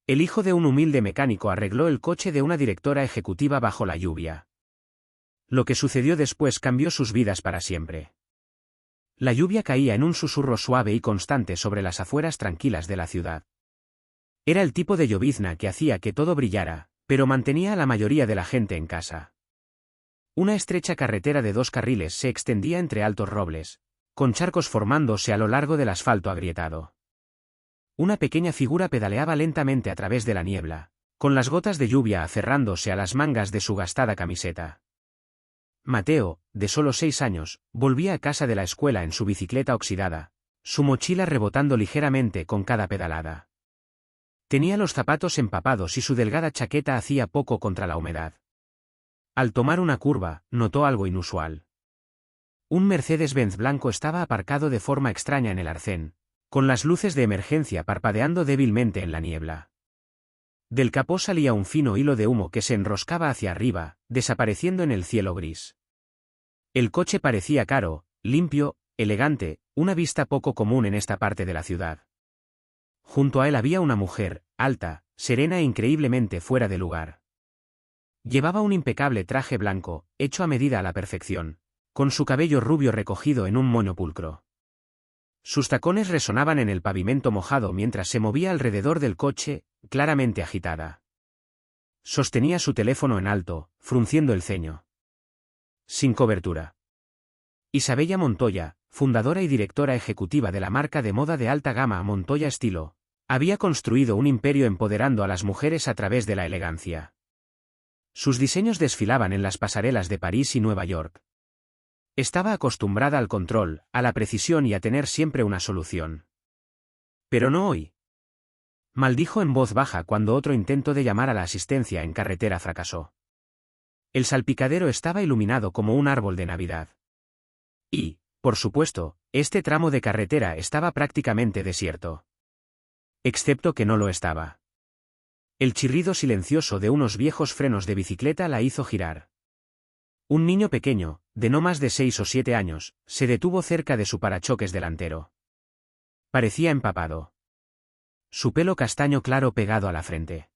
El hijo de un humilde mecánico arregló el coche de una directora ejecutiva bajo la lluvia. Lo que sucedió después cambió sus vidas para siempre. La lluvia caía en un susurro suave y constante sobre las afueras tranquilas de la ciudad. Era el tipo de llovizna que hacía que todo brillara, pero mantenía a la mayoría de la gente en casa. Una estrecha carretera de 2 carriles se extendía entre altos robles, con charcos formándose a lo largo del asfalto agrietado. Una pequeña figura pedaleaba lentamente a través de la niebla, con las gotas de lluvia aferrándose a las mangas de su gastada camiseta. Mateo, de solo 6 años, volvía a casa de la escuela en su bicicleta oxidada, su mochila rebotando ligeramente con cada pedalada. Tenía los zapatos empapados y su delgada chaqueta hacía poco contra la humedad. Al tomar una curva, notó algo inusual. Un Mercedes-Benz blanco estaba aparcado de forma extraña en el arcén, con las luces de emergencia parpadeando débilmente en la niebla. Del capó salía un fino hilo de humo que se enroscaba hacia arriba, desapareciendo en el cielo gris. El coche parecía caro, limpio, elegante, una vista poco común en esta parte de la ciudad. Junto a él había una mujer, alta, serena e increíblemente fuera de lugar. Llevaba un impecable traje blanco, hecho a medida a la perfección, con su cabello rubio recogido en un moño pulcro. Sus tacones resonaban en el pavimento mojado mientras se movía alrededor del coche, claramente agitada. Sostenía su teléfono en alto, frunciendo el ceño. Sin cobertura. Isabella Montoya, fundadora y directora ejecutiva de la marca de moda de alta gama Montoya Estilo, había construido un imperio empoderando a las mujeres a través de la elegancia. Sus diseños desfilaban en las pasarelas de París y Nueva York. Estaba acostumbrada al control, a la precisión y a tener siempre una solución. Pero no hoy. Maldijo en voz baja cuando otro intento de llamar a la asistencia en carretera fracasó. El salpicadero estaba iluminado como un árbol de Navidad. Y, por supuesto, este tramo de carretera estaba prácticamente desierto. Excepto que no lo estaba. El chirrido silencioso de unos viejos frenos de bicicleta la hizo girar. Un niño pequeño, de no más de 6 o 7 años, se detuvo cerca de su parachoques delantero. Parecía empapado. Su pelo castaño claro pegado a la frente.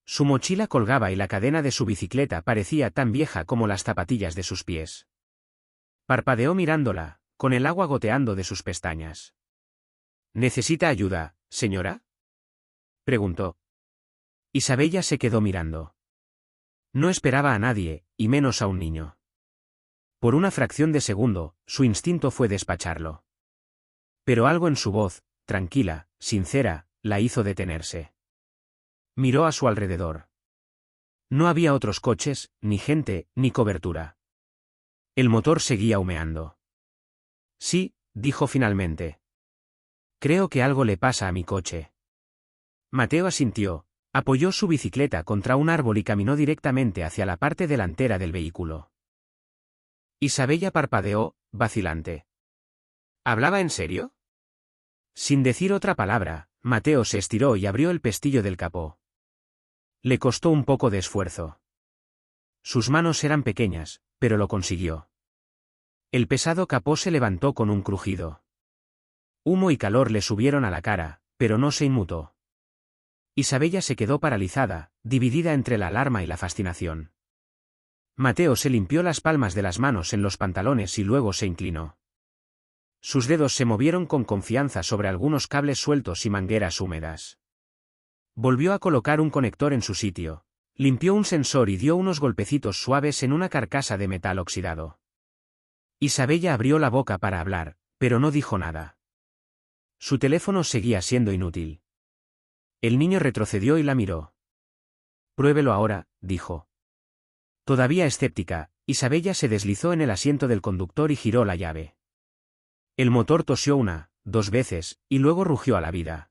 Su mochila colgaba y la cadena de su bicicleta parecía tan vieja como las zapatillas de sus pies. Parpadeó mirándola, con el agua goteando de sus pestañas. ¿Necesita ayuda, señora?, preguntó. Isabella se quedó mirando. No esperaba a nadie, y menos a un niño. Por una fracción de segundo, su instinto fue despacharlo. Pero algo en su voz, tranquila, sincera, la hizo detenerse. Miró a su alrededor. No había otros coches, ni gente, ni cobertura. El motor seguía humeando. Sí, dijo finalmente. Creo que algo le pasa a mi coche. Mateo asintió, apoyó su bicicleta contra un árbol y caminó directamente hacia la parte delantera del vehículo. Isabella parpadeó, vacilante. ¿Hablaba en serio? Sin decir otra palabra, Mateo se estiró y abrió el pestillo del capó. Le costó un poco de esfuerzo. Sus manos eran pequeñas, pero lo consiguió. El pesado capó se levantó con un crujido. Humo y calor le subieron a la cara, pero no se inmutó. Isabella se quedó paralizada, dividida entre la alarma y la fascinación. Mateo se limpió las palmas de las manos en los pantalones y luego se inclinó. Sus dedos se movieron con confianza sobre algunos cables sueltos y mangueras húmedas. Volvió a colocar un conector en su sitio, limpió un sensor y dio unos golpecitos suaves en una carcasa de metal oxidado. Isabella abrió la boca para hablar, pero no dijo nada. Su teléfono seguía siendo inútil. El niño retrocedió y la miró. Pruébelo ahora, dijo. Todavía escéptica, Isabella se deslizó en el asiento del conductor y giró la llave. El motor tosió 1, 2 veces, y luego rugió a la vida.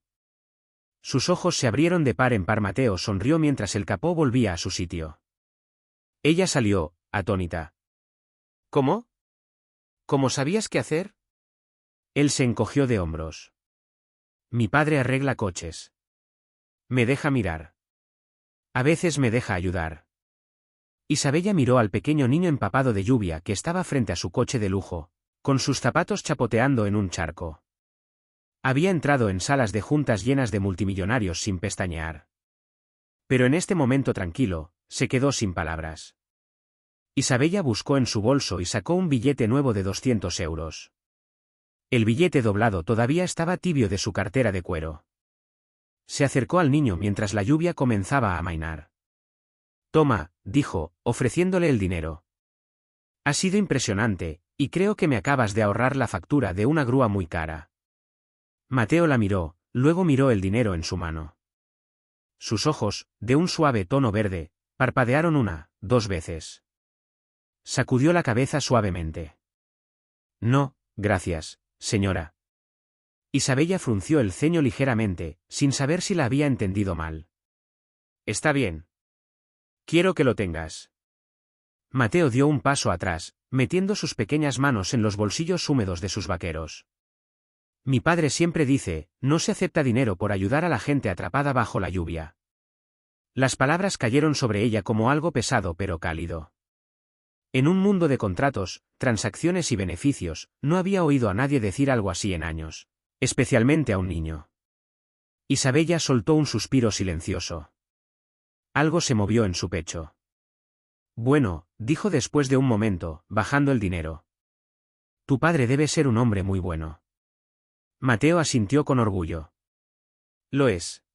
Sus ojos se abrieron de par en par. Mateo sonrió mientras el capó volvía a su sitio. Ella salió, atónita. ¿Cómo? ¿Cómo sabías qué hacer? Él se encogió de hombros. Mi padre arregla coches. Me deja mirar. A veces me deja ayudar. Isabella miró al pequeño niño empapado de lluvia que estaba frente a su coche de lujo, con sus zapatos chapoteando en un charco. Había entrado en salas de juntas llenas de multimillonarios sin pestañear. Pero en este momento tranquilo, se quedó sin palabras. Isabella buscó en su bolso y sacó un billete nuevo de 200 euros. El billete doblado todavía estaba tibio de su cartera de cuero. Se acercó al niño mientras la lluvia comenzaba a amainar. «Toma», dijo, ofreciéndole el dinero. «Ha sido impresionante, y creo que me acabas de ahorrar la factura de una grúa muy cara». Mateo la miró, luego miró el dinero en su mano. Sus ojos, de un suave tono verde, parpadearon 1, 2 veces. Sacudió la cabeza suavemente. «No, gracias, señora». Isabella frunció el ceño ligeramente, sin saber si la había entendido mal. «Está bien. Quiero que lo tengas». Mateo dio un paso atrás, metiendo sus pequeñas manos en los bolsillos húmedos de sus vaqueros. «Mi padre siempre dice, no se acepta dinero por ayudar a la gente atrapada bajo la lluvia». Las palabras cayeron sobre ella como algo pesado pero cálido. En un mundo de contratos, transacciones y beneficios, no había oído a nadie decir algo así en años, especialmente a un niño. Isabella soltó un suspiro silencioso. Algo se movió en su pecho. «Bueno», dijo después de un momento, bajando el dinero. «Tu padre debe ser un hombre muy bueno». Mateo asintió con orgullo. «Lo es».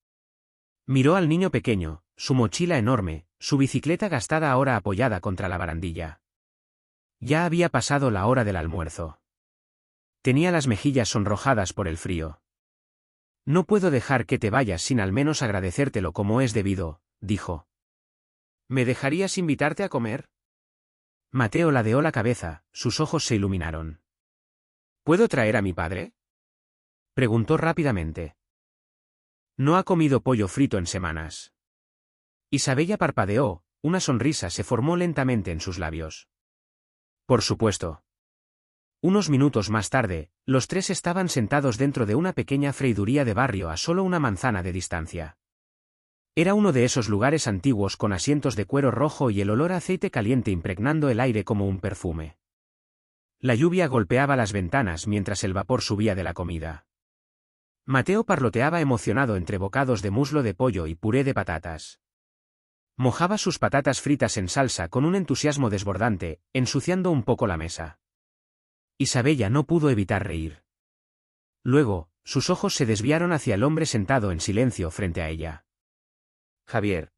Miró al niño pequeño, su mochila enorme, su bicicleta gastada ahora apoyada contra la barandilla. Ya había pasado la hora del almuerzo. Tenía las mejillas sonrojadas por el frío. «No puedo dejar que te vayas sin al menos agradecértelo como es debido», dijo. «¿Me dejarías invitarte a comer?» Mateo ladeó la cabeza, sus ojos se iluminaron. «¿Puedo traer a mi padre?», preguntó rápidamente. «No ha comido pollo frito en semanas». Isabella parpadeó, una sonrisa se formó lentamente en sus labios. «Por supuesto». Unos minutos más tarde, los tres estaban sentados dentro de una pequeña freiduría de barrio a solo una manzana de distancia. Era uno de esos lugares antiguos con asientos de cuero rojo y el olor a aceite caliente impregnando el aire como un perfume. La lluvia golpeaba las ventanas mientras el vapor subía de la comida. Mateo parloteaba emocionado entre bocados de muslo de pollo y puré de patatas. Mojaba sus patatas fritas en salsa con un entusiasmo desbordante, ensuciando un poco la mesa. Isabella no pudo evitar reír. Luego, sus ojos se desviaron hacia el hombre sentado en silencio frente a ella. Javier.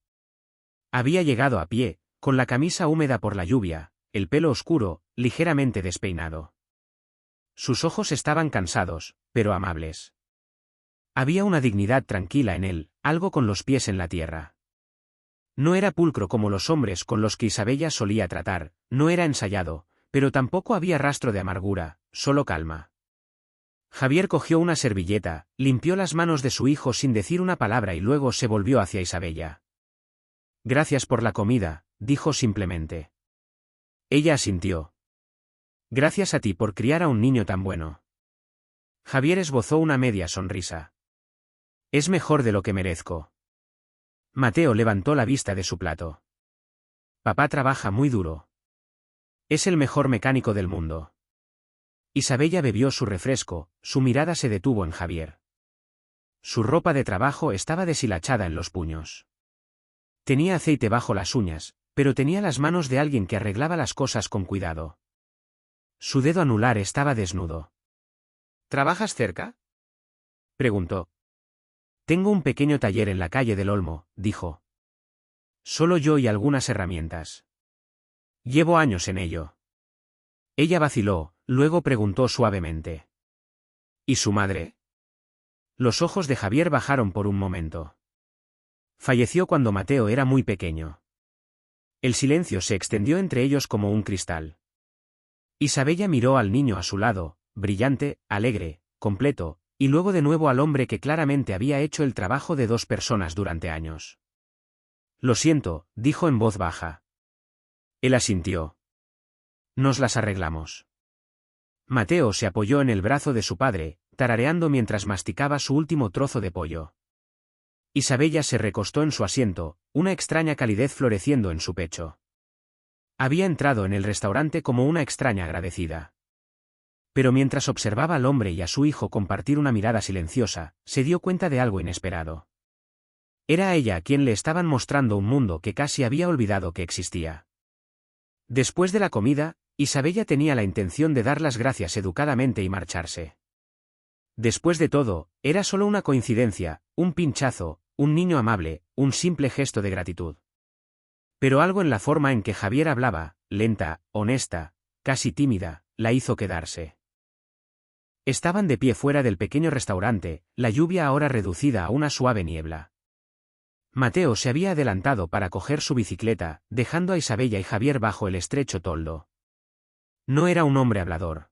Había llegado a pie, con la camisa húmeda por la lluvia, el pelo oscuro, ligeramente despeinado. Sus ojos estaban cansados, pero amables. Había una dignidad tranquila en él, algo con los pies en la tierra. No era pulcro como los hombres con los que Isabella solía tratar, no era ensayado, pero tampoco había rastro de amargura, solo calma. Javier cogió una servilleta, limpió las manos de su hijo sin decir una palabra y luego se volvió hacia Isabella. «Gracias por la comida», dijo simplemente. Ella asintió. «Gracias a ti por criar a un niño tan bueno». Javier esbozó una media sonrisa. «Es mejor de lo que merezco». Mateo levantó la vista de su plato. «Papá trabaja muy duro. Es el mejor mecánico del mundo». Isabella bebió su refresco, su mirada se detuvo en Javier. Su ropa de trabajo estaba deshilachada en los puños. Tenía aceite bajo las uñas, pero tenía las manos de alguien que arreglaba las cosas con cuidado. Su dedo anular estaba desnudo. «¿Trabajas cerca?», preguntó. «Tengo un pequeño taller en la calle del Olmo», dijo. «Solo yo y algunas herramientas. Llevo años en ello». Ella vaciló, luego preguntó suavemente. «¿Y su madre?». Los ojos de Javier bajaron por un momento. «Falleció cuando Mateo era muy pequeño». El silencio se extendió entre ellos como un cristal. Isabella miró al niño a su lado, brillante, alegre, completo, y luego de nuevo al hombre que claramente había hecho el trabajo de 2 personas durante años. «Lo siento», dijo en voz baja. Él asintió. «Nos las arreglamos». Mateo se apoyó en el brazo de su padre, tarareando mientras masticaba su último trozo de pollo. Isabella se recostó en su asiento, una extraña calidez floreciendo en su pecho. Había entrado en el restaurante como una extraña agradecida. Pero mientras observaba al hombre y a su hijo compartir una mirada silenciosa, se dio cuenta de algo inesperado. Era a ella a quien le estaban mostrando un mundo que casi había olvidado que existía. Después de la comida, Isabella tenía la intención de dar las gracias educadamente y marcharse. Después de todo, era solo una coincidencia, un pinchazo, un niño amable, un simple gesto de gratitud. Pero algo en la forma en que Javier hablaba, lenta, honesta, casi tímida, la hizo quedarse. Estaban de pie fuera del pequeño restaurante, la lluvia ahora reducida a una suave niebla. Mateo se había adelantado para coger su bicicleta, dejando a Isabella y Javier bajo el estrecho toldo. No era un hombre hablador.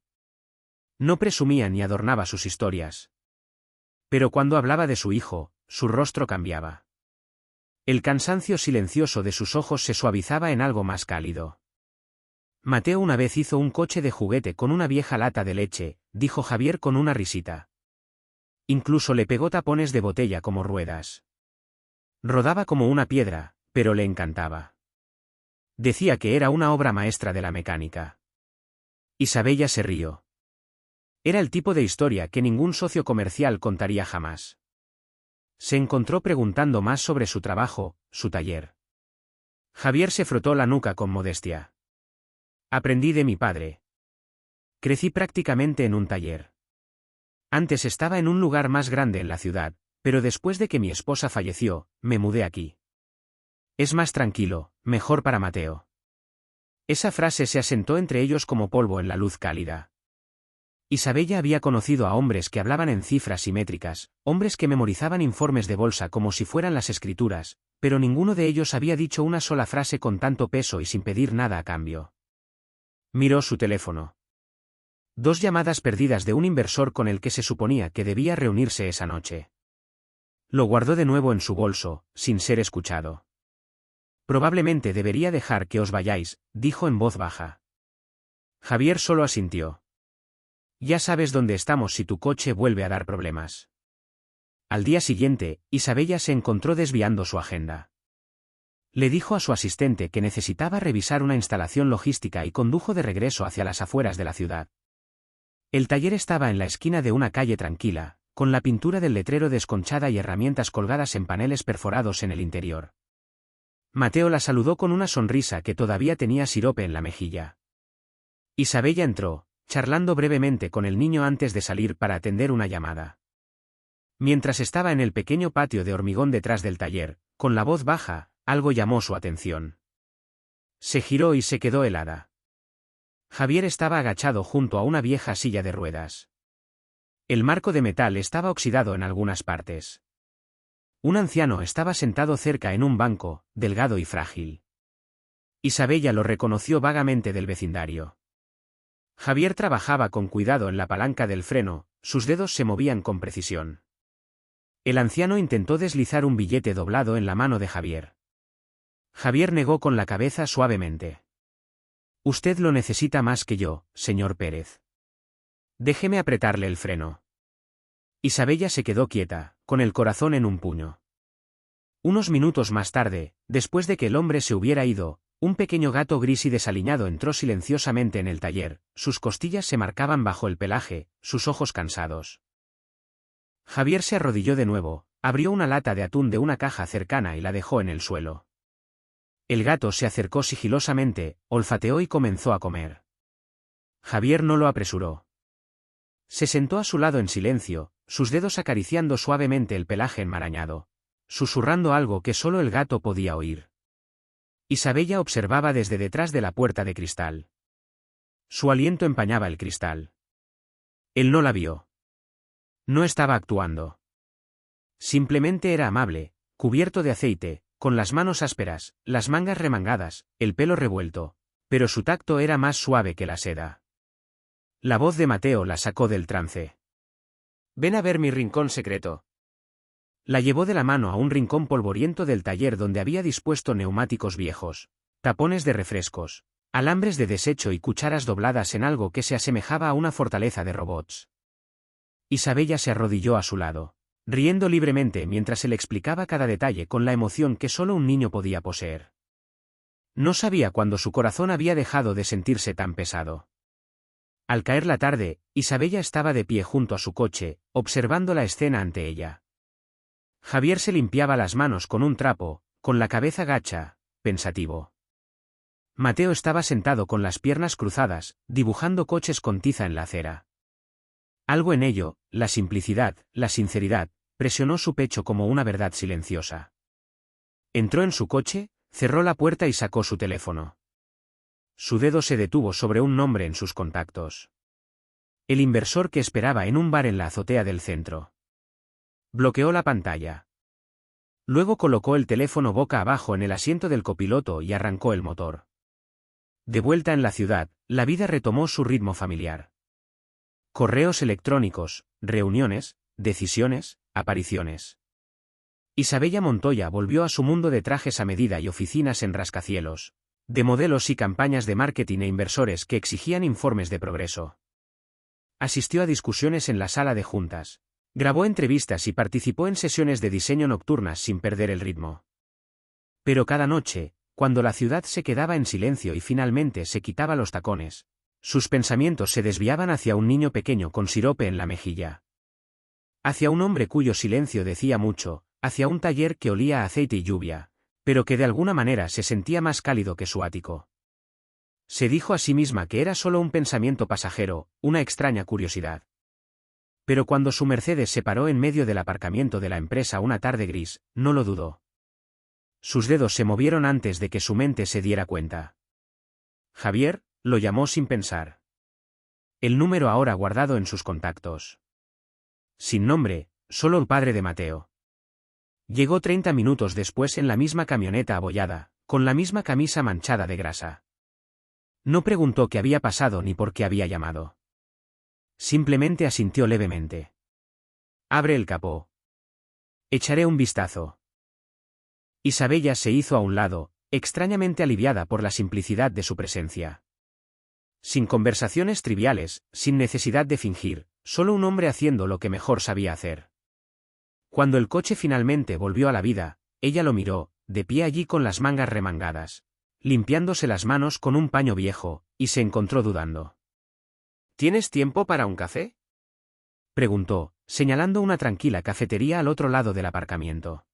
No presumía ni adornaba sus historias. Pero cuando hablaba de su hijo, su rostro cambiaba. El cansancio silencioso de sus ojos se suavizaba en algo más cálido. Mateo una vez hizo un coche de juguete con una vieja lata de leche, dijo Javier con una risita. Incluso le pegó tapones de botella como ruedas. Rodaba como una piedra, pero le encantaba. Decía que era una obra maestra de la mecánica. Isabella se rió. Era el tipo de historia que ningún socio comercial contaría jamás. Se encontró preguntando más sobre su trabajo, su taller. Javier se frotó la nuca con modestia. Aprendí de mi padre. Crecí prácticamente en un taller. Antes estaba en un lugar más grande en la ciudad, pero después de que mi esposa falleció, me mudé aquí. Es más tranquilo, mejor para Mateo. Esa frase se asentó entre ellos como polvo en la luz cálida. Isabella había conocido a hombres que hablaban en cifras simétricas, hombres que memorizaban informes de bolsa como si fueran las escrituras, pero ninguno de ellos había dicho una sola frase con tanto peso y sin pedir nada a cambio. Miró su teléfono. 2 llamadas perdidas de un inversor con el que se suponía que debía reunirse esa noche. Lo guardó de nuevo en su bolso, sin ser escuchado. Probablemente debería dejar que os vayáis, dijo en voz baja. Javier solo asintió. Ya sabes dónde estamos si tu coche vuelve a dar problemas. Al día siguiente, Isabella se encontró desviando su agenda. Le dijo a su asistente que necesitaba revisar una instalación logística y condujo de regreso hacia las afueras de la ciudad. El taller estaba en la esquina de una calle tranquila, con la pintura del letrero desconchada y herramientas colgadas en paneles perforados en el interior. Mateo la saludó con una sonrisa que todavía tenía sirope en la mejilla. Isabella entró, charlando brevemente con el niño antes de salir para atender una llamada. Mientras estaba en el pequeño patio de hormigón detrás del taller, con la voz baja, algo llamó su atención. Se giró y se quedó helada. Javier estaba agachado junto a una vieja silla de ruedas. El marco de metal estaba oxidado en algunas partes. Un anciano estaba sentado cerca en un banco, delgado y frágil. Isabella lo reconoció vagamente del vecindario. Javier trabajaba con cuidado en la palanca del freno, sus dedos se movían con precisión. El anciano intentó deslizar un billete doblado en la mano de Javier. Javier negó con la cabeza suavemente. Usted lo necesita más que yo, señor Pérez. Déjeme apretarle el freno. Isabella se quedó quieta, con el corazón en un puño. Unos minutos más tarde, después de que el hombre se hubiera ido, un pequeño gato gris y desaliñado entró silenciosamente en el taller, sus costillas se marcaban bajo el pelaje, sus ojos cansados. Javier se arrodilló de nuevo, abrió una lata de atún de una caja cercana y la dejó en el suelo. El gato se acercó sigilosamente, olfateó y comenzó a comer. Javier no lo apresuró. Se sentó a su lado en silencio, sus dedos acariciando suavemente el pelaje enmarañado, susurrando algo que solo el gato podía oír. Isabella observaba desde detrás de la puerta de cristal. Su aliento empañaba el cristal. Él no la vio. No estaba actuando. Simplemente era amable, cubierto de aceite, con las manos ásperas, las mangas remangadas, el pelo revuelto, pero su tacto era más suave que la seda. La voz de Mateo la sacó del trance. Ven a ver mi rincón secreto. La llevó de la mano a un rincón polvoriento del taller donde había dispuesto neumáticos viejos, tapones de refrescos, alambres de desecho y cucharas dobladas en algo que se asemejaba a una fortaleza de robots. Isabella se arrodilló a su lado, riendo libremente mientras él explicaba cada detalle con la emoción que solo un niño podía poseer. No sabía cuándo su corazón había dejado de sentirse tan pesado. Al caer la tarde, Isabella estaba de pie junto a su coche, observando la escena ante ella. Javier se limpiaba las manos con un trapo, con la cabeza gacha, pensativo. Mateo estaba sentado con las piernas cruzadas, dibujando coches con tiza en la acera. Algo en ello, la simplicidad, la sinceridad, presionó su pecho como una verdad silenciosa. Entró en su coche, cerró la puerta y sacó su teléfono. Su dedo se detuvo sobre un nombre en sus contactos. El inversor que esperaba en un bar en la azotea del centro. Bloqueó la pantalla. Luego colocó el teléfono boca abajo en el asiento del copiloto y arrancó el motor. De vuelta en la ciudad, la vida retomó su ritmo familiar. Correos electrónicos, reuniones, decisiones, apariciones. Isabella Montoya volvió a su mundo de trajes a medida y oficinas en rascacielos, de modelos y campañas de marketing e inversores que exigían informes de progreso. Asistió a discusiones en la sala de juntas, grabó entrevistas y participó en sesiones de diseño nocturnas sin perder el ritmo. Pero cada noche, cuando la ciudad se quedaba en silencio y finalmente se quitaba los tacones, sus pensamientos se desviaban hacia un niño pequeño con sirope en la mejilla. Hacia un hombre cuyo silencio decía mucho, hacia un taller que olía a aceite y lluvia, pero que de alguna manera se sentía más cálido que su ático. Se dijo a sí misma que era solo un pensamiento pasajero, una extraña curiosidad. Pero cuando su Mercedes se paró en medio del aparcamiento de la empresa una tarde gris, no lo dudó. Sus dedos se movieron antes de que su mente se diera cuenta. Javier, lo llamó sin pensar. El número ahora guardado en sus contactos. Sin nombre, solo el padre de Mateo. Llegó 30 minutos después en la misma camioneta abollada, con la misma camisa manchada de grasa. No preguntó qué había pasado ni por qué había llamado. Simplemente asintió levemente. Abre el capó. Echaré un vistazo. Isabella se hizo a un lado, extrañamente aliviada por la simplicidad de su presencia. Sin conversaciones triviales, sin necesidad de fingir, solo un hombre haciendo lo que mejor sabía hacer. Cuando el coche finalmente volvió a la vida, ella lo miró, de pie allí con las mangas remangadas, limpiándose las manos con un paño viejo, y se encontró dudando. ¿Tienes tiempo para un café?, preguntó, señalando una tranquila cafetería al otro lado del aparcamiento.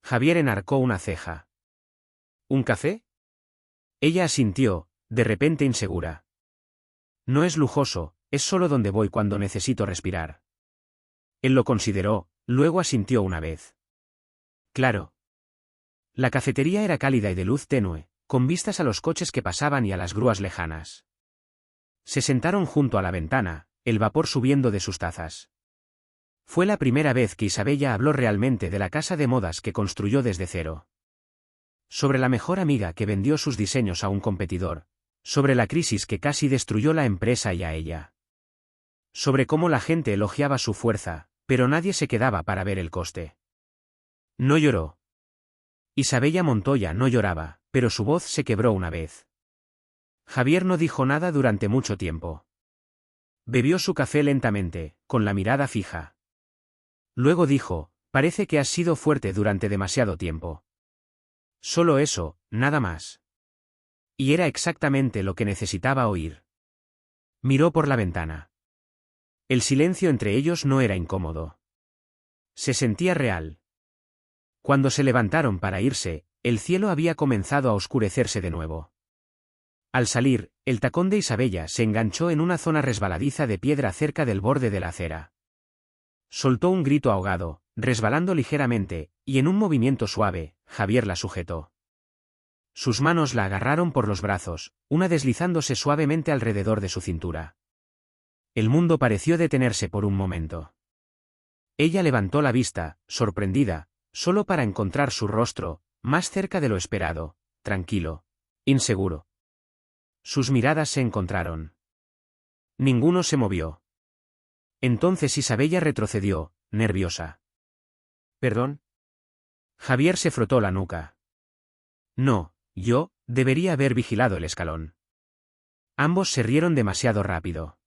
Javier enarcó una ceja. ¿Un café? Ella asintió, de repente insegura. No es lujoso, es solo donde voy cuando necesito respirar. Él lo consideró, luego asintió una vez. Claro. La cafetería era cálida y de luz tenue, con vistas a los coches que pasaban y a las grúas lejanas. Se sentaron junto a la ventana, el vapor subiendo de sus tazas. Fue la primera vez que Isabella habló realmente de la casa de modas que construyó desde cero. Sobre la mejor amiga que vendió sus diseños a un competidor. Sobre la crisis que casi destruyó la empresa y a ella. Sobre cómo la gente elogiaba su fuerza, pero nadie se quedaba para ver el coste. No lloró. Isabella Montoya no lloraba, pero su voz se quebró una vez. Javier no dijo nada durante mucho tiempo. Bebió su café lentamente, con la mirada fija. Luego dijo, parece que has sido fuerte durante demasiado tiempo. Solo eso, nada más. Y era exactamente lo que necesitaba oír. Miró por la ventana. El silencio entre ellos no era incómodo. Se sentía real. Cuando se levantaron para irse, el cielo había comenzado a oscurecerse de nuevo. Al salir, el tacón de Isabella se enganchó en una zona resbaladiza de piedra cerca del borde de la acera. Soltó un grito ahogado, resbalando ligeramente, y en un movimiento suave, Javier la sujetó. Sus manos la agarraron por los brazos, una deslizándose suavemente alrededor de su cintura. El mundo pareció detenerse por un momento. Ella levantó la vista, sorprendida, solo para encontrar su rostro, más cerca de lo esperado, tranquilo, inseguro. Sus miradas se encontraron. Ninguno se movió. Entonces Isabella retrocedió, nerviosa. ¿Perdón? Javier se frotó la nuca. No, yo, debería haber vigilado el escalón. Ambos se rieron demasiado rápido.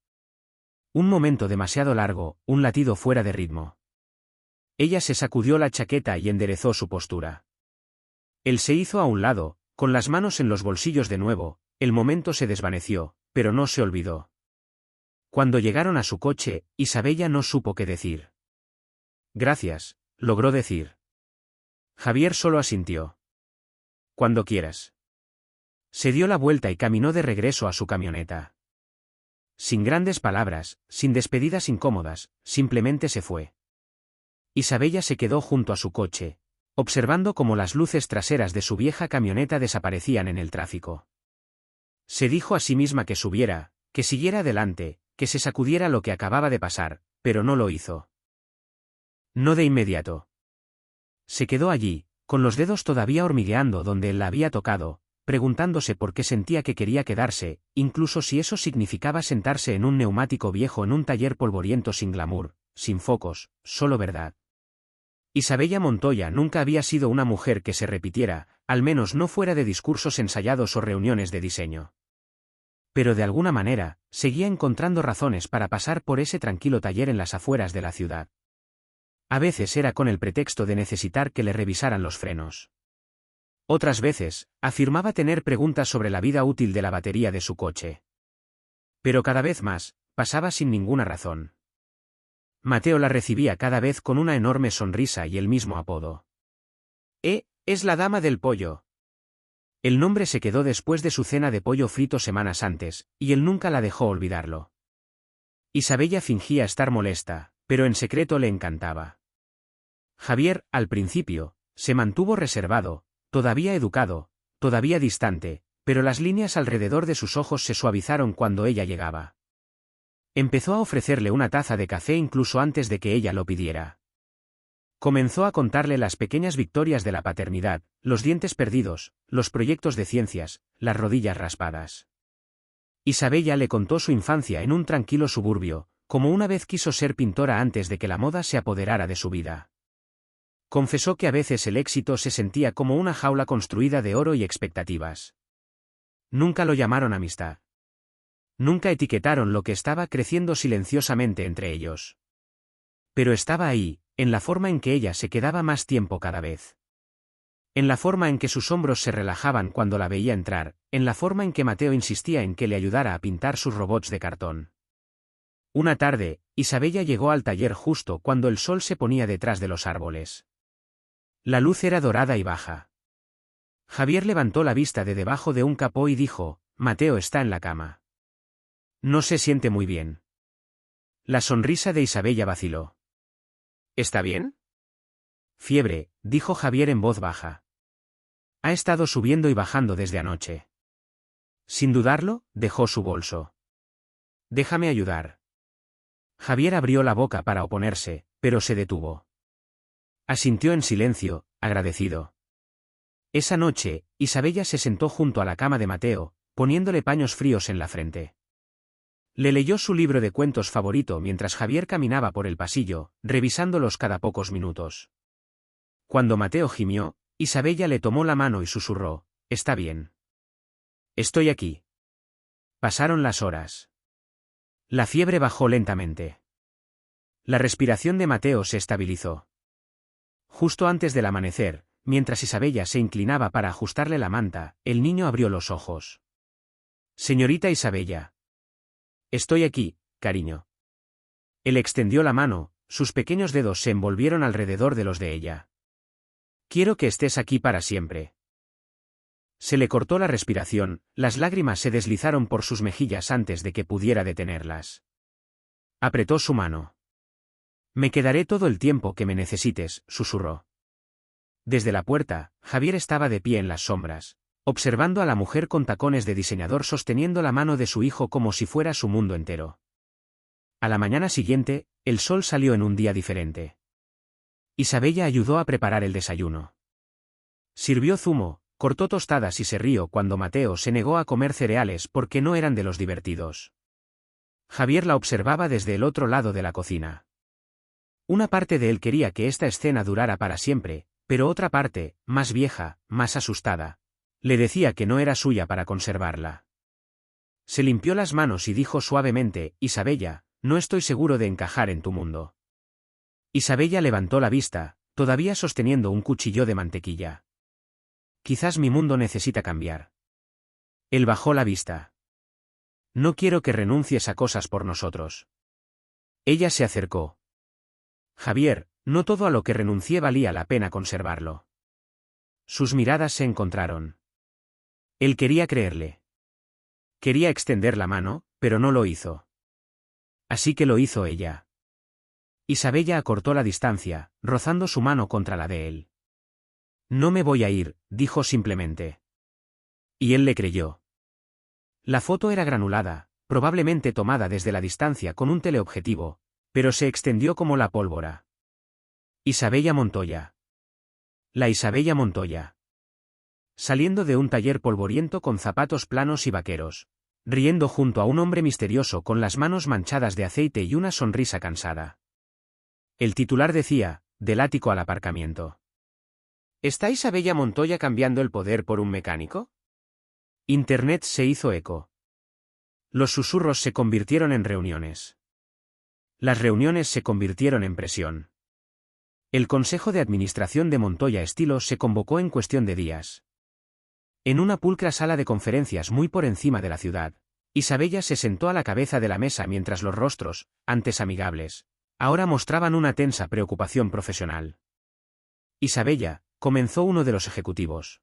Un momento demasiado largo, un latido fuera de ritmo. Ella se sacudió la chaqueta y enderezó su postura. Él se hizo a un lado, con las manos en los bolsillos de nuevo, el momento se desvaneció, pero no se olvidó. Cuando llegaron a su coche, Isabella no supo qué decir. Gracias, logró decir. Javier solo asintió. Cuando quieras. Se dio la vuelta y caminó de regreso a su camioneta. Sin grandes palabras, sin despedidas incómodas, simplemente se fue. Isabella se quedó junto a su coche, observando cómo las luces traseras de su vieja camioneta desaparecían en el tráfico. Se dijo a sí misma que subiera, que siguiera adelante, que se sacudiera lo que acababa de pasar, pero no lo hizo. No de inmediato. Se quedó allí, con los dedos todavía hormigueando donde él la había tocado, preguntándose por qué sentía que quería quedarse, incluso si eso significaba sentarse en un neumático viejo en un taller polvoriento sin glamour, sin focos, solo verdad. Isabella Montoya nunca había sido una mujer que se repitiera, al menos no fuera de discursos ensayados o reuniones de diseño. Pero de alguna manera, seguía encontrando razones para pasar por ese tranquilo taller en las afueras de la ciudad. A veces era con el pretexto de necesitar que le revisaran los frenos. Otras veces, afirmaba tener preguntas sobre la vida útil de la batería de su coche. Pero cada vez más, pasaba sin ninguna razón. Mateo la recibía cada vez con una enorme sonrisa y el mismo apodo. Es la dama del pollo. El nombre se quedó después de su cena de pollo frito semanas antes, y él nunca la dejó olvidarlo. Isabella fingía estar molesta, pero en secreto le encantaba. Javier, al principio, se mantuvo reservado, todavía educado, todavía distante, pero las líneas alrededor de sus ojos se suavizaron cuando ella llegaba. Empezó a ofrecerle una taza de café incluso antes de que ella lo pidiera. Comenzó a contarle las pequeñas victorias de la paternidad, los dientes perdidos, los proyectos de ciencias, las rodillas raspadas. Isabella le contó su infancia en un tranquilo suburbio, como una vez quiso ser pintora antes de que la moda se apoderara de su vida. Confesó que a veces el éxito se sentía como una jaula construida de oro y expectativas. Nunca lo llamaron amistad. Nunca etiquetaron lo que estaba creciendo silenciosamente entre ellos. Pero estaba ahí, en la forma en que ella se quedaba más tiempo cada vez. En la forma en que sus hombros se relajaban cuando la veía entrar, en la forma en que Mateo insistía en que le ayudara a pintar sus robots de cartón. Una tarde, Isabella llegó al taller justo cuando el sol se ponía detrás de los árboles. La luz era dorada y baja. Javier levantó la vista de debajo de un capó y dijo, Mateo está en la cama. No se siente muy bien. La sonrisa de Isabella vaciló. ¿Está bien? Fiebre, dijo Javier en voz baja. Ha estado subiendo y bajando desde anoche. Sin dudarlo, dejó su bolso. Déjame ayudar. Javier abrió la boca para oponerse, pero se detuvo. Asintió en silencio, agradecido. Esa noche, Isabella se sentó junto a la cama de Mateo, poniéndole paños fríos en la frente. Le leyó su libro de cuentos favorito mientras Javier caminaba por el pasillo, revisándolos cada pocos minutos. Cuando Mateo gimió, Isabella le tomó la mano y susurró, «Está bien. Estoy aquí». Pasaron las horas. La fiebre bajó lentamente. La respiración de Mateo se estabilizó. Justo antes del amanecer, mientras Isabella se inclinaba para ajustarle la manta, el niño abrió los ojos. «Señorita Isabella». «Estoy aquí, cariño». Él extendió la mano, sus pequeños dedos se envolvieron alrededor de los de ella. «Quiero que estés aquí para siempre». Se le cortó la respiración, las lágrimas se deslizaron por sus mejillas antes de que pudiera detenerlas. Apretó su mano. «Me quedaré todo el tiempo que me necesites», susurró. Desde la puerta, Javier estaba de pie en las sombras, observando a la mujer con tacones de diseñador sosteniendo la mano de su hijo como si fuera su mundo entero. A la mañana siguiente, el sol salió en un día diferente. Isabella ayudó a preparar el desayuno. Sirvió zumo, cortó tostadas y se rió cuando Mateo se negó a comer cereales porque no eran de los divertidos. Javier la observaba desde el otro lado de la cocina. Una parte de él quería que esta escena durara para siempre, pero otra parte, más vieja, más asustada, le decía que no era suya para conservarla. Se limpió las manos y dijo suavemente, «Isabella, no estoy seguro de encajar en tu mundo». Isabella levantó la vista, todavía sosteniendo un cuchillo de mantequilla. «Quizás mi mundo necesita cambiar». Él bajó la vista. No quiero que renuncies a cosas por nosotros. Ella se acercó. Javier, no todo a lo que renuncié valía la pena conservarlo. Sus miradas se encontraron. Él quería creerle. Quería extender la mano, pero no lo hizo. Así que lo hizo ella. Isabella acortó la distancia, rozando su mano contra la de él. No me voy a ir, dijo simplemente. Y él le creyó. La foto era granulada, probablemente tomada desde la distancia con un teleobjetivo, pero se extendió como la pólvora. Isabella Montoya. La Isabella Montoya. Saliendo de un taller polvoriento con zapatos planos y vaqueros, riendo junto a un hombre misterioso con las manos manchadas de aceite y una sonrisa cansada. El titular decía, del ático al aparcamiento. ¿Está Isabella Montoya cambiando el poder por un mecánico? Internet se hizo eco. Los susurros se convirtieron en reuniones. Las reuniones se convirtieron en presión. El Consejo de Administración de Montoya Estilo se convocó en cuestión de días. En una pulcra sala de conferencias muy por encima de la ciudad, Isabella se sentó a la cabeza de la mesa mientras los rostros, antes amigables, ahora mostraban una tensa preocupación profesional. Isabella, comenzó uno de los ejecutivos.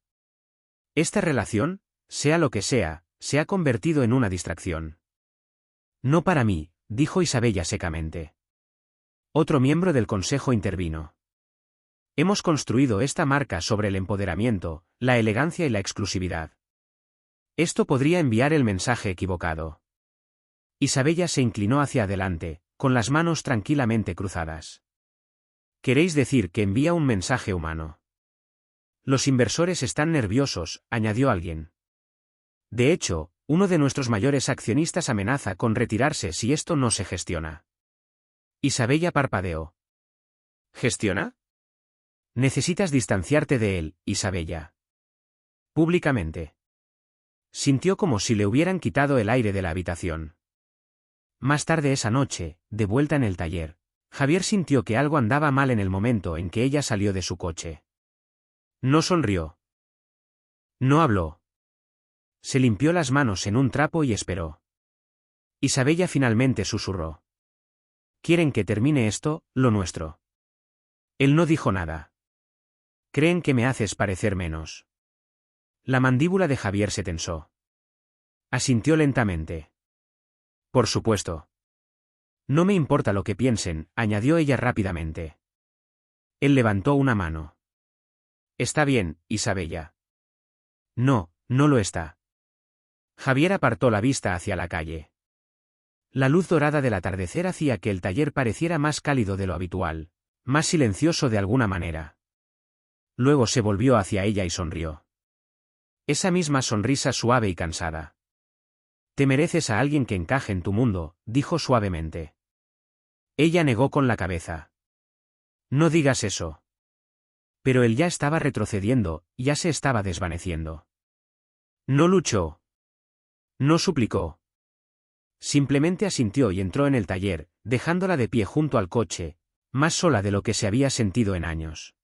Esta relación, sea lo que sea, se ha convertido en una distracción. No para mí, dijo Isabella secamente. Otro miembro del consejo intervino. Hemos construido esta marca sobre el empoderamiento, la elegancia y la exclusividad. Esto podría enviar el mensaje equivocado. Isabella se inclinó hacia adelante, con las manos tranquilamente cruzadas. ¿Queréis decir que envía un mensaje humano? Los inversores están nerviosos, añadió alguien. De hecho, uno de nuestros mayores accionistas amenaza con retirarse si esto no se gestiona. Isabella parpadeó. ¿Gestiona? Necesitas distanciarte de él, Isabella. Públicamente. Sintió como si le hubieran quitado el aire de la habitación. Más tarde esa noche, de vuelta en el taller, Javier sintió que algo andaba mal en el momento en que ella salió de su coche. No sonrió. No habló. Se limpió las manos en un trapo y esperó. Isabella finalmente susurró. ¿Quieren que termine esto, lo nuestro? Él no dijo nada. ¿Creen que me haces parecer menos? La mandíbula de Javier se tensó. Asintió lentamente. Por supuesto. No me importa lo que piensen, añadió ella rápidamente. Él levantó una mano. Está bien, Isabella. No, no lo está. Javier apartó la vista hacia la calle. La luz dorada del atardecer hacía que el taller pareciera más cálido de lo habitual, más silencioso de alguna manera. Luego se volvió hacia ella y sonrió. Esa misma sonrisa suave y cansada. Te mereces a alguien que encaje en tu mundo, dijo suavemente. Ella negó con la cabeza. No digas eso. Pero él ya estaba retrocediendo, ya se estaba desvaneciendo. No luchó. No suplicó. Simplemente asintió y entró en el taller, dejándola de pie junto al coche, más sola de lo que se había sentido en años.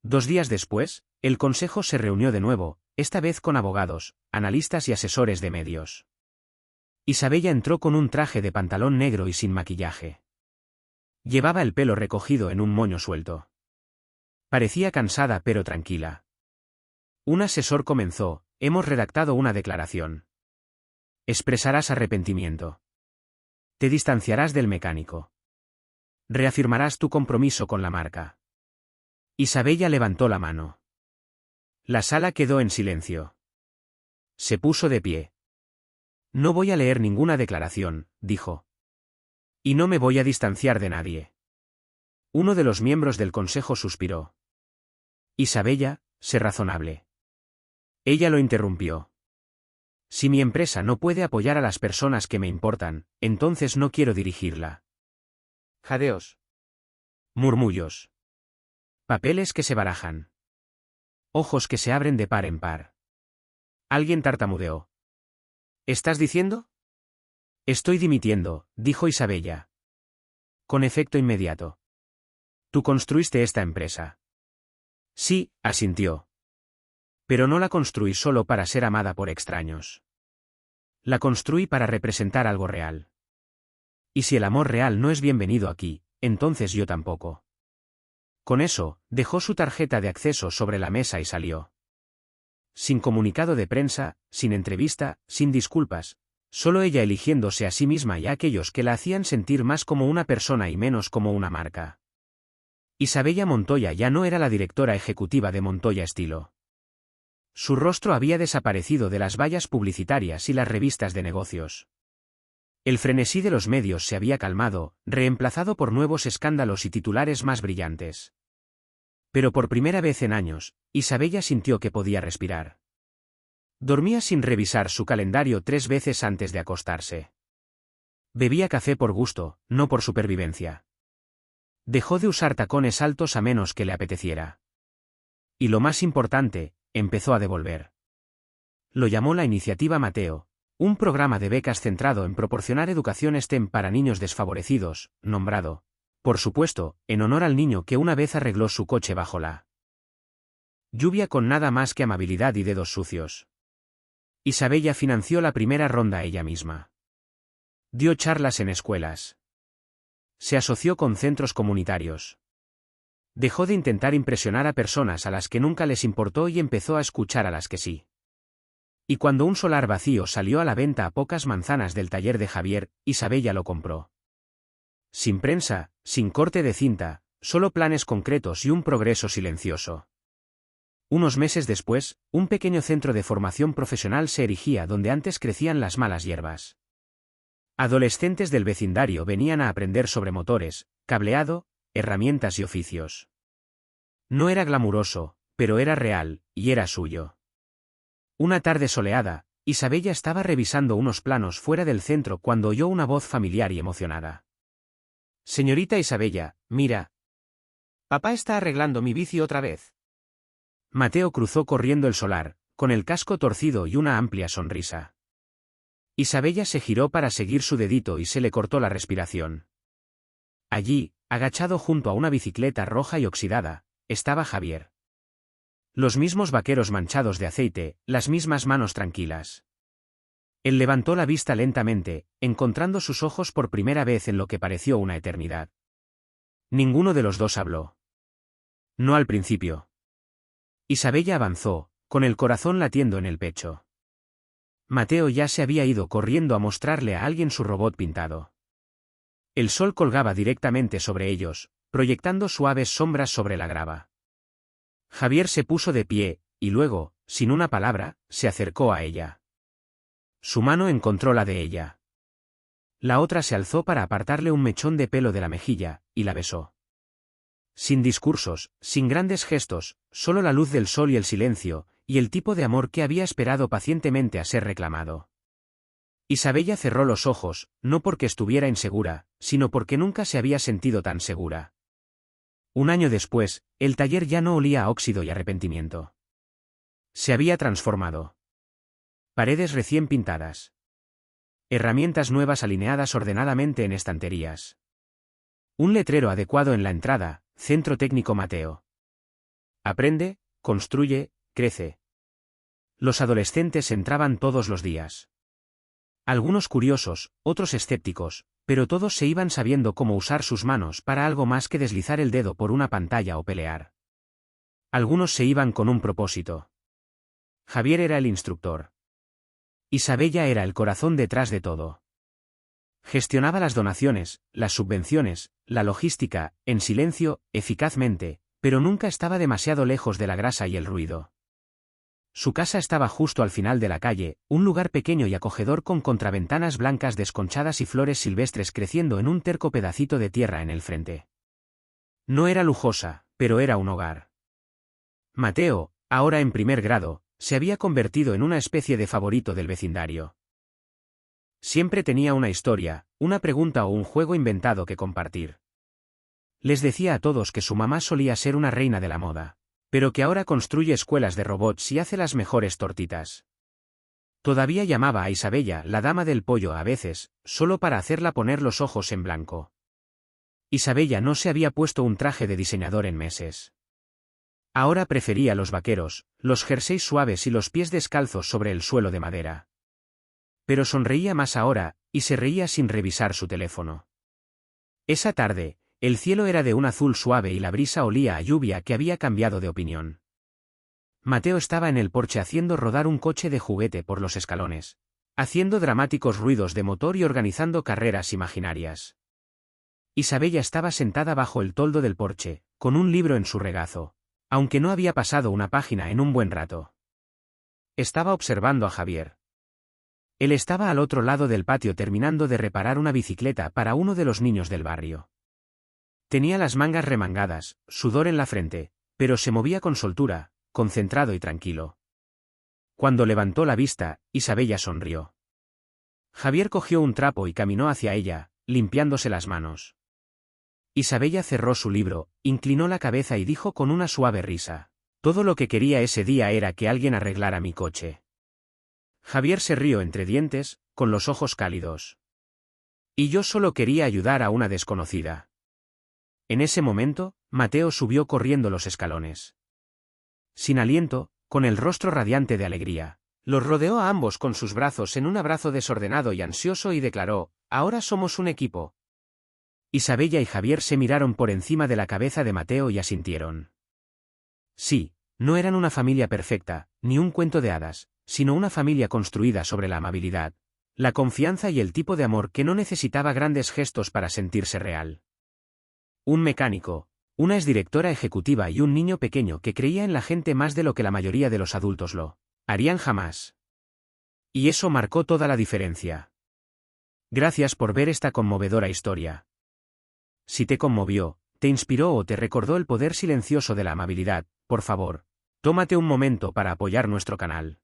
2 días después, el consejo se reunió de nuevo, esta vez con abogados, analistas y asesores de medios. Isabella entró con un traje de pantalón negro y sin maquillaje. Llevaba el pelo recogido en un moño suelto. Parecía cansada pero tranquila. Un asesor comenzó, hemos redactado una declaración. Expresarás arrepentimiento. Te distanciarás del mecánico. Reafirmarás tu compromiso con la marca. Isabella levantó la mano. La sala quedó en silencio. Se puso de pie. No voy a leer ninguna declaración, dijo. Y no me voy a distanciar de nadie. Uno de los miembros del consejo suspiró. Isabella, sé razonable. Ella lo interrumpió. Si mi empresa no puede apoyar a las personas que me importan, entonces no quiero dirigirla. Jadeos. Murmullos. Papeles que se barajan. Ojos que se abren de par en par. Alguien tartamudeó. ¿Estás diciendo? Estoy dimitiendo, dijo Isabella. Con efecto inmediato. Tú construiste esta empresa. Sí, asintió. Pero no la construí solo para ser amada por extraños. La construí para representar algo real. Y si el amor real no es bienvenido aquí, entonces yo tampoco. Con eso, dejó su tarjeta de acceso sobre la mesa y salió. Sin comunicado de prensa, sin entrevista, sin disculpas, solo ella eligiéndose a sí misma y a aquellos que la hacían sentir más como una persona y menos como una marca. Isabella Montoya ya no era la directora ejecutiva de Montoya Estilo. Su rostro había desaparecido de las vallas publicitarias y las revistas de negocios. El frenesí de los medios se había calmado, reemplazado por nuevos escándalos y titulares más brillantes. Pero por primera vez en años, Isabella sintió que podía respirar. Dormía sin revisar su calendario 3 veces antes de acostarse. Bebía café por gusto, no por supervivencia. Dejó de usar tacones altos a menos que le apeteciera. Y lo más importante, empezó a devolver. Lo llamó la Iniciativa Mateo, un programa de becas centrado en proporcionar educación STEM para niños desfavorecidos, nombrado, por supuesto, en honor al niño que una vez arregló su coche bajo la lluvia con nada más que amabilidad y dedos sucios. Isabella financió la primera ronda ella misma. Dio charlas en escuelas. Se asoció con centros comunitarios. Dejó de intentar impresionar a personas a las que nunca les importó y empezó a escuchar a las que sí. Y cuando un solar vacío salió a la venta a pocas manzanas del taller de Javier, Isabella lo compró. Sin prensa, sin corte de cinta, solo planes concretos y un progreso silencioso. Unos meses después, un pequeño centro de formación profesional se erigía donde antes crecían las malas hierbas. Adolescentes del vecindario venían a aprender sobre motores, cableado, herramientas y oficios. No era glamuroso, pero era real, y era suyo. Una tarde soleada, Isabella estaba revisando unos planos fuera del centro cuando oyó una voz familiar y emocionada. «Señorita Isabella, mira. Papá está arreglando mi bici otra vez». Mateo cruzó corriendo el solar, con el casco torcido y una amplia sonrisa. Isabella se giró para seguir su dedito y se le cortó la respiración. Allí, agachado junto a una bicicleta roja y oxidada, estaba Javier. Los mismos vaqueros manchados de aceite, las mismas manos tranquilas. Él levantó la vista lentamente, encontrando sus ojos por primera vez en lo que pareció una eternidad. Ninguno de los dos habló. No al principio. Isabella avanzó, con el corazón latiendo en el pecho. Mateo ya se había ido corriendo a mostrarle a alguien su robot pintado. El sol colgaba directamente sobre ellos, proyectando suaves sombras sobre la grava. Javier se puso de pie, y luego, sin una palabra, se acercó a ella. Su mano encontró la de ella. La otra se alzó para apartarle un mechón de pelo de la mejilla, y la besó. Sin discursos, sin grandes gestos, solo la luz del sol y el silencio, y el tipo de amor que había esperado pacientemente a ser reclamado. Isabella cerró los ojos, no porque estuviera insegura, sino porque nunca se había sentido tan segura. Un año después, el taller ya no olía a óxido y arrepentimiento. Se había transformado. Paredes recién pintadas. Herramientas nuevas alineadas ordenadamente en estanterías. Un letrero adecuado en la entrada, Centro Técnico Mateo. Aprende, construye, crece. Los adolescentes entraban todos los días. Algunos curiosos, otros escépticos, pero todos se iban sabiendo cómo usar sus manos para algo más que deslizar el dedo por una pantalla o pelear. Algunos se iban con un propósito. Javier era el instructor. Isabella era el corazón detrás de todo. Gestionaba las donaciones, las subvenciones, la logística, en silencio, eficazmente, pero nunca estaba demasiado lejos de la grasa y el ruido. Su casa estaba justo al final de la calle, un lugar pequeño y acogedor con contraventanas blancas desconchadas y flores silvestres creciendo en un terco pedacito de tierra en el frente. No era lujosa, pero era un hogar. Mateo, ahora en primer grado, se había convertido en una especie de favorito del vecindario. Siempre tenía una historia, una pregunta o un juego inventado que compartir. Les decía a todos que su mamá solía ser una reina de la moda, pero que ahora construye escuelas de robots y hace las mejores tortitas. Todavía llamaba a Isabella la dama del pollo a veces, solo para hacerla poner los ojos en blanco. Isabella no se había puesto un traje de diseñador en meses. Ahora prefería los vaqueros, los jerseys suaves y los pies descalzos sobre el suelo de madera. Pero sonreía más ahora, y se reía sin revisar su teléfono. Esa tarde, el cielo era de un azul suave y la brisa olía a lluvia que había cambiado de opinión. Mateo estaba en el porche haciendo rodar un coche de juguete por los escalones, haciendo dramáticos ruidos de motor y organizando carreras imaginarias. Isabella estaba sentada bajo el toldo del porche, con un libro en su regazo, aunque no había pasado una página en un buen rato. Estaba observando a Javier. Él estaba al otro lado del patio terminando de reparar una bicicleta para uno de los niños del barrio. Tenía las mangas remangadas, sudor en la frente, pero se movía con soltura, concentrado y tranquilo. Cuando levantó la vista, Isabella sonrió. Javier cogió un trapo y caminó hacia ella, limpiándose las manos. Isabella cerró su libro, inclinó la cabeza y dijo con una suave risa: «Todo lo que quería ese día era que alguien arreglara mi coche». Javier se rió entre dientes, con los ojos cálidos. «Y yo solo quería ayudar a una desconocida». En ese momento, Mateo subió corriendo los escalones. Sin aliento, con el rostro radiante de alegría, los rodeó a ambos con sus brazos en un abrazo desordenado y ansioso y declaró: «Ahora somos un equipo». Isabella y Javier se miraron por encima de la cabeza de Mateo y asintieron. Sí, no eran una familia perfecta, ni un cuento de hadas, sino una familia construida sobre la amabilidad, la confianza y el tipo de amor que no necesitaba grandes gestos para sentirse real. Un mecánico, una exdirectora ejecutiva y un niño pequeño que creía en la gente más de lo que la mayoría de los adultos lo harían jamás. Y eso marcó toda la diferencia. Gracias por ver esta conmovedora historia. Si te conmovió, te inspiró o te recordó el poder silencioso de la amabilidad, por favor, tómate un momento para apoyar nuestro canal.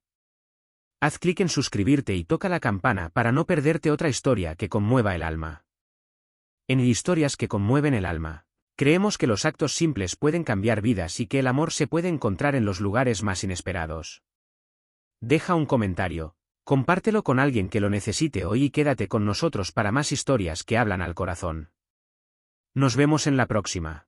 Haz clic en suscribirte y toca la campana para no perderte otra historia que conmueva el alma. En Historias que conmueven el alma, creemos que los actos simples pueden cambiar vidas y que el amor se puede encontrar en los lugares más inesperados. Deja un comentario, compártelo con alguien que lo necesite hoy y quédate con nosotros para más historias que hablan al corazón. Nos vemos en la próxima.